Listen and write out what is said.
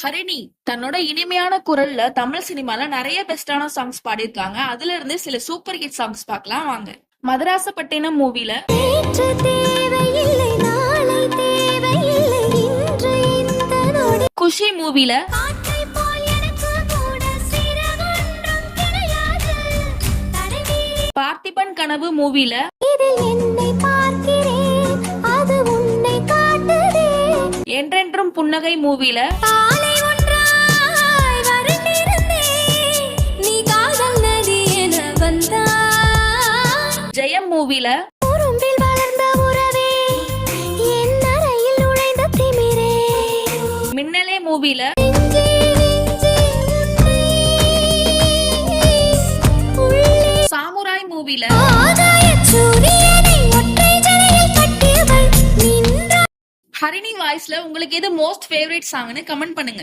ஹரிணி தன்னோட இனிமையான குரல்ல தமிழ் சினிமால நிறைய பெஸ்டான சாங்ஸ் பாடியிருக்காங்க. அதுல இருந்து சில சூப்பர் ஹிட் சாங்ஸ் பார்க்கலாம் வாங்க. மதராசப்பட்டினம் மூவில குஷி மூவில பார்த்திபன் கனவு மூவில என்றென்றும் புன்னகை மூவில ஜெயம் மூவில மின்னலே மூவில சாமுராய் மூவில ஹரிணி வாய்ஸ்ல உங்களுக்கு எது மோஸ்ட் ஃபேவரட் சாங்னு கமெண்ட் பண்ணுங்க.